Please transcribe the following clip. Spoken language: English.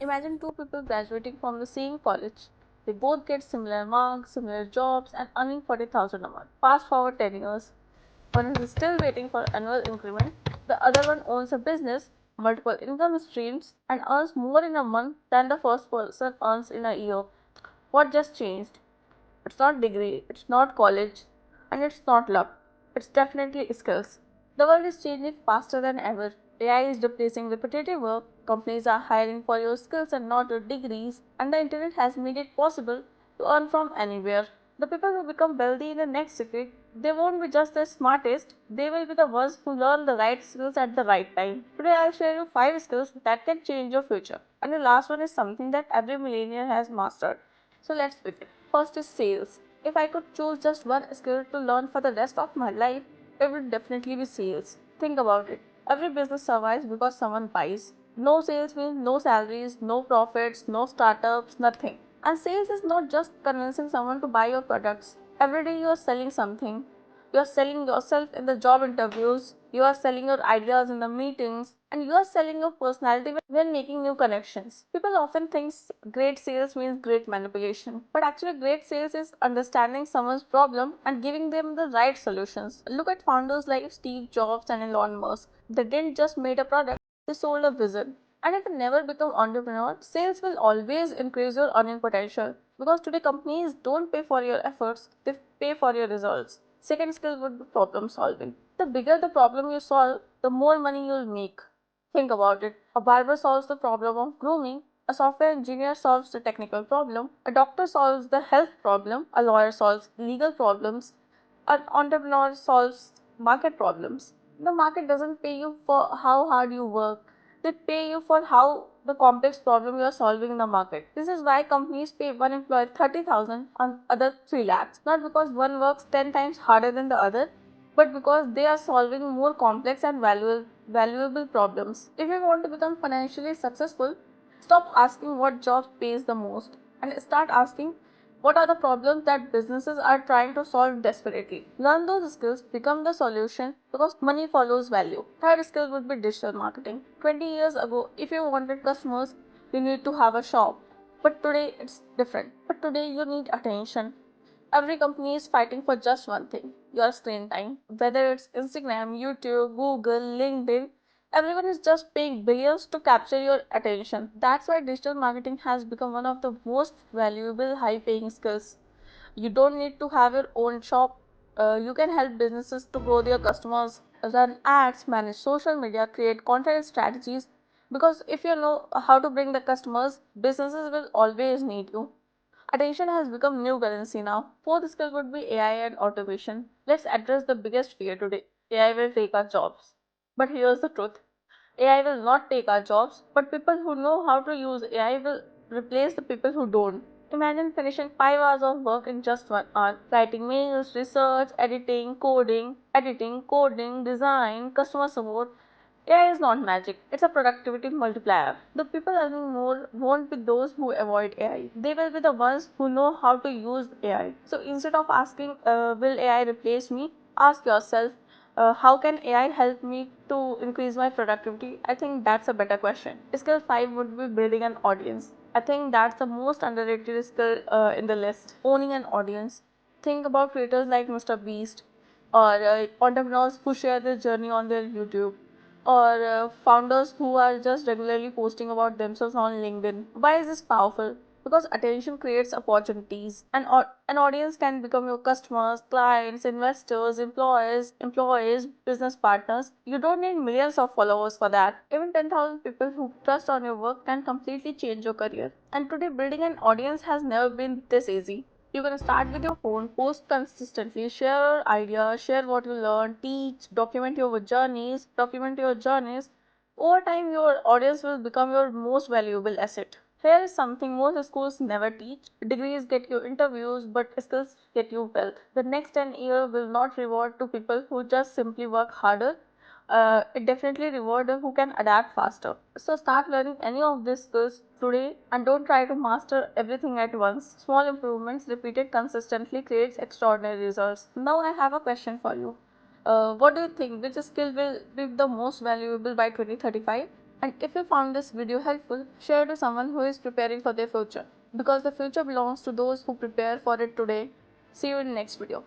Imagine two people graduating from the same college. They both get similar marks, similar jobs, and earning 40,000 a month. Fast forward 10 years. One is still waiting for annual increment. The other one owns a business, multiple income streams, and earns more in a month than the first person earns in a year. What just changed? It's not degree, it's not college, and it's not luck. It's definitely skills. The world is changing faster than ever. AI is replacing repetitive work, companies are hiring for your skills and not your degrees, and the internet has made it possible to earn from anywhere. The people who become wealthy in the next decade, they won't be just the smartest, they will be the ones who learn the right skills at the right time. Today I'll share you 5 skills that can change your future. And the last one is something that every millennial has mastered. So let's begin. First is sales. If I could choose just one skill to learn for the rest of my life, it would definitely be sales. Think about it. Every business survives because someone buys. No sales means no salaries, no profits, no startups, nothing. And sales is not just convincing someone to buy your products. Every day you are selling something. You are selling yourself in the job interviews, you are selling your ideas in the meetings, and you are selling your personality when making new connections. People often think great sales means great manipulation, but actually, great sales is understanding someone's problem and giving them the right solutions. Look at founders like Steve Jobs and Elon Musk. They didn't just made a product, they sold a vision. And if you never become entrepreneur, sales will always increase your earning potential because today companies don't pay for your efforts, they pay for your results. Second skill would be problem solving. The bigger the problem you solve, the more money you'll make. Think about it. A barber solves the problem of grooming, a software engineer solves the technical problem, a doctor solves the health problem, a lawyer solves legal problems, an entrepreneur solves market problems. The market doesn't pay you for how hard you work, they pay you for how the complex problem you are solving in the market. This is why companies pay one employee 30,000 and other 3 lakhs. Not because one works 10 times harder than the other, but because they are solving more complex and valuable problems. If you want to become financially successful, stop asking what job pays the most and start asking what are the problems that businesses are trying to solve desperately. Learn those skills, become the solution because money follows value. Third skill would be digital marketing. 20 years ago, if you wanted customers, you need to have a shop. But today it's different. But today you need attention. Every company is fighting for just one thing, your screen time. Whether it's Instagram, YouTube, Google, LinkedIn, everyone is just paying billions to capture your attention. That's why digital marketing has become one of the most valuable, high paying skills. You don't need to have your own shop. You can help businesses to grow their customers, run ads, manage social media, create content strategies. Because if you know how to bring the customers, businesses will always need you. Attention has become new currency now. Fourth skill would be AI and automation. Let's address the biggest fear today. AI will take our jobs. But here's the truth. AI will not take our jobs, but people who know how to use AI will replace the people who don't. Imagine finishing 5 hours of work in just 1 hour. Writing mails, research, editing, coding, design, customer support. AI is not magic, it's a productivity multiplier. The people earning more won't be those who avoid AI. They will be the ones who know how to use AI. So instead of asking, will AI replace me? Ask yourself, how can AI help me to increase my productivity? I think that's a better question. Skill 5 would be building an audience. I think that's the most underrated skill in the list. Owning an audience. Think about creators like Mr. Beast or entrepreneurs who share their journey on their YouTube or founders who are just regularly posting about themselves on LinkedIn. Why is this powerful? Because attention creates opportunities. An audience can become your customers, clients, investors, employees, business partners. You don't need millions of followers for that. Even 10,000 people who trust on your work can completely change your career. And today, building an audience has never been this easy. You can start with your phone, post consistently, share your ideas, share what you learn, teach, document your journeys. Over time, your audience will become your most valuable asset. Here is something most schools never teach. Degrees get you interviews, but skills get you wealth. The next 10 years will not reward to people who just simply work harder. It definitely reward them who can adapt faster. So start learning any of these skills today and don't try to master everything at once. Small improvements repeated consistently creates extraordinary results. Now I have a question for you. What do you think? Which skill will be the most valuable by 2035? And if you found this video helpful, share it to someone who is preparing for their future. Because the future belongs to those who prepare for it today. See you in the next video.